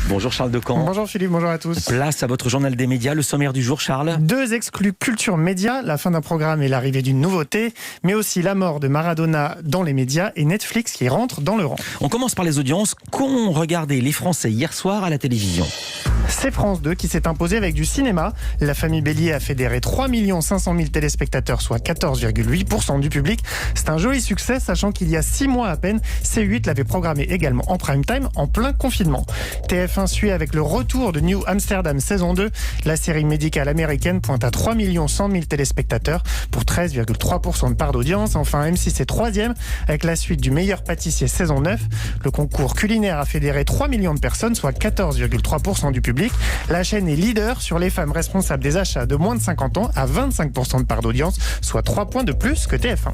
Bonjour Charles Decamp. Bonjour Philippe, bonjour à tous. Place à votre journal des médias, le sommaire du jour Charles. 2 exclus culture média, la fin d'un programme et l'arrivée d'une nouveauté, mais aussi la mort de Maradona dans les médias et Netflix qui rentre dans le rang. On commence par les audiences. Qu'ont regardé les Français hier soir à la télévision ? C'est France 2 qui s'est imposé avec du cinéma. La famille Bélier a fédéré 3 500 000 téléspectateurs, soit 14,8% du public. C'est un joli succès, sachant qu'il y a 6 mois à peine, C8 l'avait programmé également en prime time, en plein confinement. TF1 suit avec le retour de New Amsterdam saison 2. La série médicale américaine pointe à 3 100 000 téléspectateurs pour 13,3% de part d'audience. Enfin, M6 est 3e avec la suite du meilleur pâtissier saison 9. Le concours culinaire a fédéré 3 millions de personnes, soit 14,3% du public. La chaîne est leader sur les femmes responsables des achats de moins de 50 ans à 25% de part d'audience, soit 3 points de plus que TF1.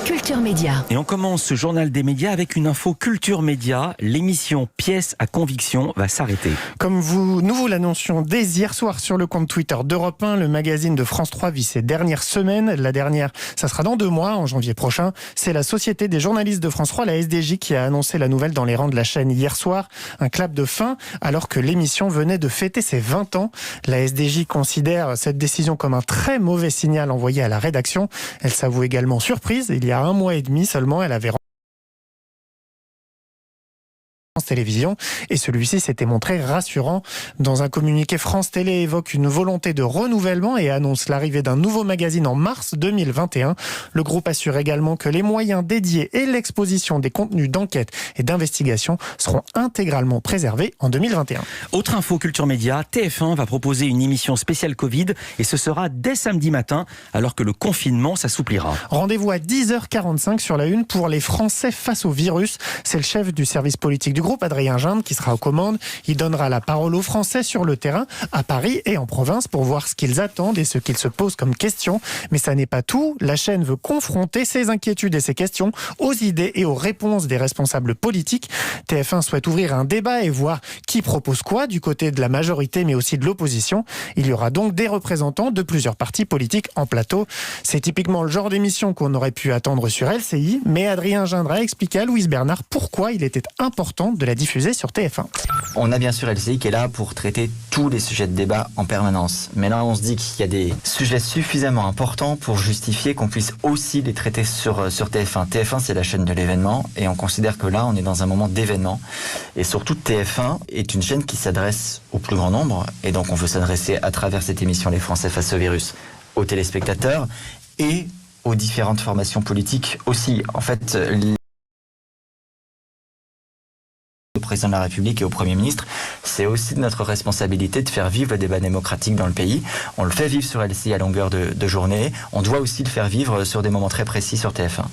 Culture Média. Et on commence ce journal des médias avec une info culture média. L'émission Pièces à conviction va s'arrêter. Comme nous vous l'annoncions dès hier soir sur le compte Twitter d'Europe 1, le magazine de France 3 vit ses dernières semaines. La dernière, ça sera dans 2 mois, en janvier prochain. C'est la Société des journalistes de France 3, la SDJ, qui a annoncé la nouvelle dans les rangs de la chaîne hier soir. Un clap de fin, alors que l'émission venait de fêter ses 20 ans. La SDJ considère cette décision comme un très mauvais signal envoyé à la rédaction. Elle s'avoue également surprise. Il y a 1 mois et demi seulement, elle avait Télévision et celui-ci s'était montré rassurant. Dans un communiqué, France Télé évoque une volonté de renouvellement et annonce l'arrivée d'un nouveau magazine en mars 2021. Le groupe assure également que les moyens dédiés et l'exposition des contenus d'enquête et d'investigation seront intégralement préservés en 2021. Autre info culture média, TF1 va proposer une émission spéciale Covid et ce sera dès samedi matin alors que le confinement s'assouplira. Rendez-vous à 10h45 sur la une pour les Français face au virus. C'est le chef du service politique du groupe, Adrien Gindre, qui sera aux commandes. Il donnera la parole aux Français sur le terrain, à Paris et en province, pour voir ce qu'ils attendent et ce qu'ils se posent comme questions. Mais ça n'est pas tout. La chaîne veut confronter ses inquiétudes et ses questions aux idées et aux réponses des responsables politiques. TF1 souhaite ouvrir un débat et voir qui propose quoi du côté de la majorité mais aussi de l'opposition. Il y aura donc des représentants de plusieurs partis politiques en plateau. C'est typiquement le genre d'émission qu'on aurait pu attendre sur LCI, mais Adrien Gindre a expliqué à Louise Bernard pourquoi il était important de la diffuser sur TF1. On a bien sûr LCI qui est là pour traiter tous les sujets de débat en permanence. Mais là, on se dit qu'il y a des sujets suffisamment importants pour justifier qu'on puisse aussi les traiter sur TF1. TF1, c'est la chaîne de l'événement et on considère que là, on est dans un moment d'événement. Et surtout, TF1 est une chaîne qui s'adresse au plus grand nombre. Et donc, on veut s'adresser à travers cette émission Les Français face au virus aux téléspectateurs et aux différentes formations politiques aussi. En fait, au président de la République et au Premier ministre, c'est aussi de notre responsabilité de faire vivre le débat démocratique dans le pays. On le fait vivre sur LCI à longueur de journée. On doit aussi le faire vivre sur des moments très précis sur TF1.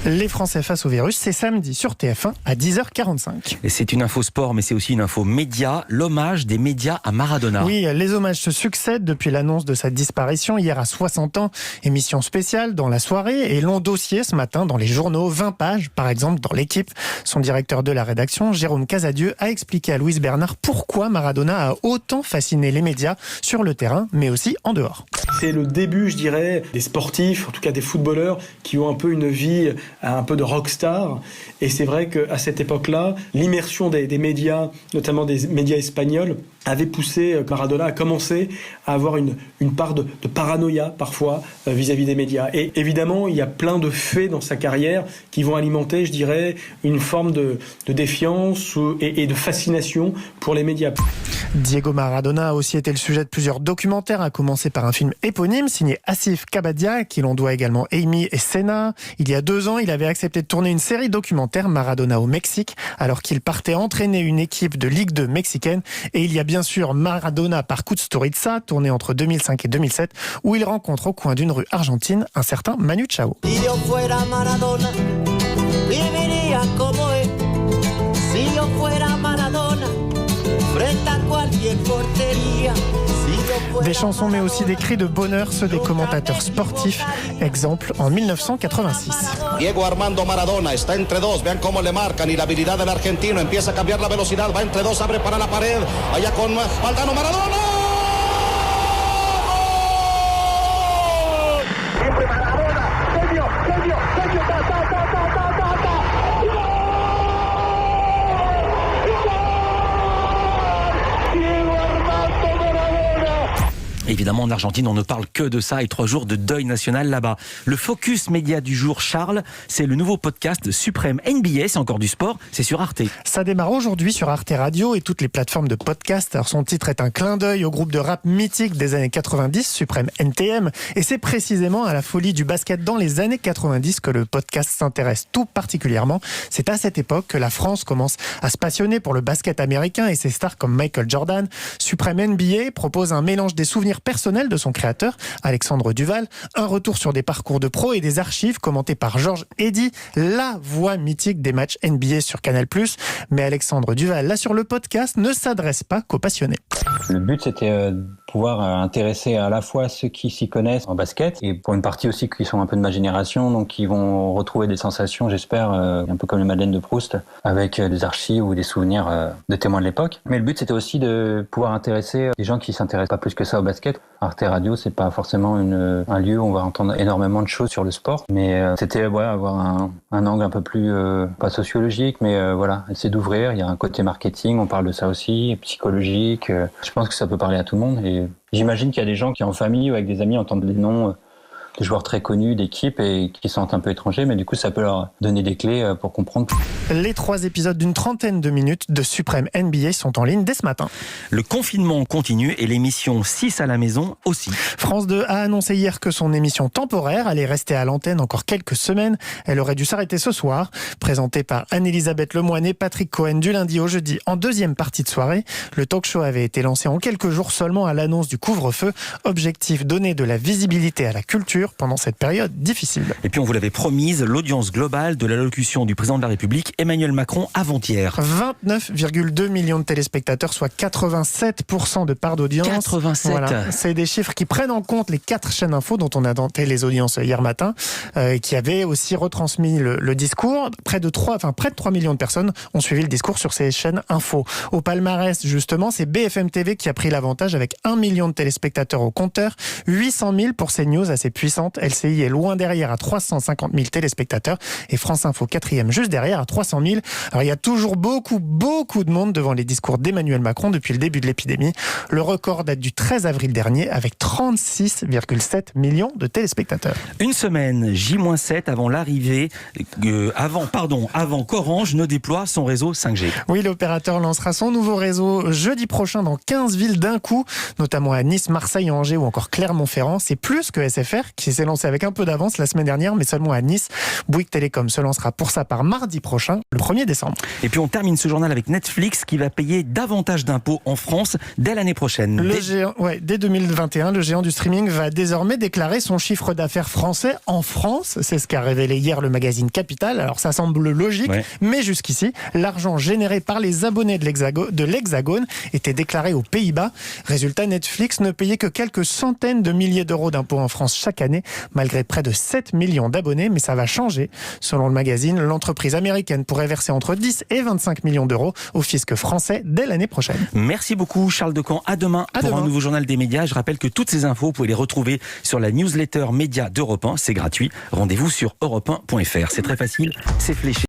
Les Français face au virus, c'est samedi sur TF1 à 10h45. Et c'est une info sport, mais c'est aussi une info média, l'hommage des médias à Maradona. Oui, les hommages se succèdent depuis l'annonce de sa disparition hier à 60 ans. Émission spéciale dans la soirée et long dossier ce matin dans les journaux, 20 pages par exemple dans l'Équipe. Son directeur de la rédaction, Jérôme Casadieu, a expliqué à Louise Bernard pourquoi Maradona a autant fasciné les médias sur le terrain, mais aussi en dehors. C'est le début, je dirais, des sportifs, en tout cas des footballeurs, qui ont un peu une vie, un peu de rockstar. Et c'est vrai qu'à cette époque-là, l'immersion des médias, notamment des médias espagnols, avait poussé Maradona à commencer à avoir une part de paranoïa parfois vis-à-vis des médias. Et évidemment, il y a plein de faits dans sa carrière qui vont alimenter, je dirais, une forme de défiance et de fascination pour les médias. Diego Maradona a aussi été le sujet de plusieurs documentaires, à commencer par un film éponyme signé Asif Kabadia, qui l'on doit également Amy et Senna. Il y a 2 ans, il avait accepté de tourner une série documentaire Maradona au Mexique, alors qu'il partait entraîner une équipe de Ligue 2 mexicaine. Et il y a bien sûr Maradona par Kusturica, tourné entre 2005 et 2007, où il rencontre au coin d'une rue argentine un certain Manu Chao. Si yo fuera Maradona, viviría como él. Si yo fuera Maradona, frente a cualquier portería. Des chansons mais aussi des cris de bonheur, ceux des commentateurs sportifs. Exemple en 1986. Diego Armando Maradona está entre dos, vean cómo le marcan y la habilidad del argentino empieza a cambiar la velocidad, va entre dos, abre para la pared, allá con Valdano Maradona. Siempre Maradona, genio, genio, genio, ta, ta, ta, ta, ta, ta, ta. ¡Gol! ¡Gol! Évidemment, en Argentine, on ne parle que de ça et 3 jours de deuil national là-bas. Le focus média du jour, Charles, c'est le nouveau podcast Suprême NBA, c'est encore du sport, c'est sur Arte. Ça démarre aujourd'hui sur Arte Radio et toutes les plateformes de podcast. Alors son titre est un clin d'œil au groupe de rap mythique des années 90, Suprême NTM. Et c'est précisément à la folie du basket dans les années 90 que le podcast s'intéresse tout particulièrement. C'est à cette époque que la France commence à se passionner pour le basket américain et ses stars comme Michael Jordan. Suprême NBA propose un mélange des souvenirs personnels de son créateur, Alexandre Duval, un retour sur des parcours de pro et des archives commentées par Georges Eddy, la voix mythique des matchs NBA sur Canal+. Mais Alexandre Duval, là sur le podcast, ne s'adresse pas qu'aux passionnés. Le but, c'était de pouvoir intéresser à la fois ceux qui s'y connaissent en basket et pour une partie aussi qui sont un peu de ma génération, donc qui vont retrouver des sensations, j'espère, un peu comme les Madeleines de Proust, avec des archives ou des souvenirs de témoins de l'époque. Mais le but, c'était aussi de pouvoir intéresser des gens qui s'intéressent pas plus que ça au basket. Arte Radio, c'est pas forcément un lieu où on va entendre énormément de choses sur le sport, mais c'était avoir un angle un peu plus, pas sociologique, mais voilà, essayer d'ouvrir. Il y a un côté marketing, on parle de ça aussi, psychologique. Je pense que ça peut parler à tout le monde et j'imagine qu'il y a des gens qui en famille ou avec des amis entendent des noms des joueurs très connus d'équipes et qui sont un peu étrangers, mais du coup ça peut leur donner des clés pour comprendre. Les 3 épisodes d'une trentaine de minutes de Suprême NBA sont en ligne dès ce matin. Le confinement continue et l'émission 6 à la maison aussi. France 2 a annoncé hier que son émission temporaire allait rester à l'antenne encore quelques semaines. Elle aurait dû s'arrêter ce soir. Présentée par Anne-Elisabeth Lemoine et Patrick Cohen du lundi au jeudi en deuxième partie de soirée, le talk show avait été lancé en quelques jours seulement à l'annonce du couvre-feu. Objectif, donner de la visibilité à la culture pendant cette période difficile. Et puis on vous l'avait promise, l'audience globale de l'allocution du président de la République, Emmanuel Macron, avant-hier. 29,2 millions de téléspectateurs, soit 87% de part d'audience. 87. Voilà. C'est des chiffres qui prennent en compte les 4 chaînes info dont on a tenté les audiences hier matin, qui avaient aussi retransmis le discours. Près de 3 millions de personnes ont suivi le discours sur ces chaînes info. Au palmarès, justement, c'est BFM TV qui a pris l'avantage avec 1 million de téléspectateurs au compteur, 800 000 pour CNews, assez puissante. LCI est loin derrière à 350 000 téléspectateurs et France Info 4e juste derrière à 300 000. Alors il y a toujours beaucoup de monde devant les discours d'Emmanuel Macron depuis le début de l'épidémie. Le record date du 13 avril dernier avec 36,7 millions de téléspectateurs. Une semaine, J-7 avant l'arrivée, avant qu'Orange ne déploie son réseau 5G. Oui, l'opérateur lancera son nouveau réseau jeudi prochain dans 15 villes d'un coup, notamment à Nice, Marseille, Angers ou encore Clermont-Ferrand. C'est plus que SFR qui s'est lancé avec un peu d'avance la semaine dernière, mais seulement à Nice. Bouygues Télécom se lancera pour sa part mardi prochain, le 1er décembre. Et puis on termine ce journal avec Netflix qui va payer davantage d'impôts en France dès l'année prochaine. Dès 2021, le géant du streaming va désormais déclarer son chiffre d'affaires français en France. C'est ce qu'a révélé hier le magazine Capital. Alors ça semble logique, mais jusqu'ici, l'argent généré par les abonnés de l'Hexagone était déclaré aux Pays-Bas. Résultat, Netflix ne payait que quelques centaines de milliers d'euros d'impôts en France chaque année, malgré près de 7 millions d'abonnés, mais ça va changer. Selon le magazine, l'entreprise américaine pourrait verser entre 10 et 25 millions d'euros au fisc français dès l'année prochaine. Merci beaucoup Charles Decamp. À demain pour un nouveau journal des médias. Je rappelle que toutes ces infos, vous pouvez les retrouver sur la newsletter média d'Europe 1. C'est gratuit. Rendez-vous sur europe1.fr. C'est très facile, c'est fléché.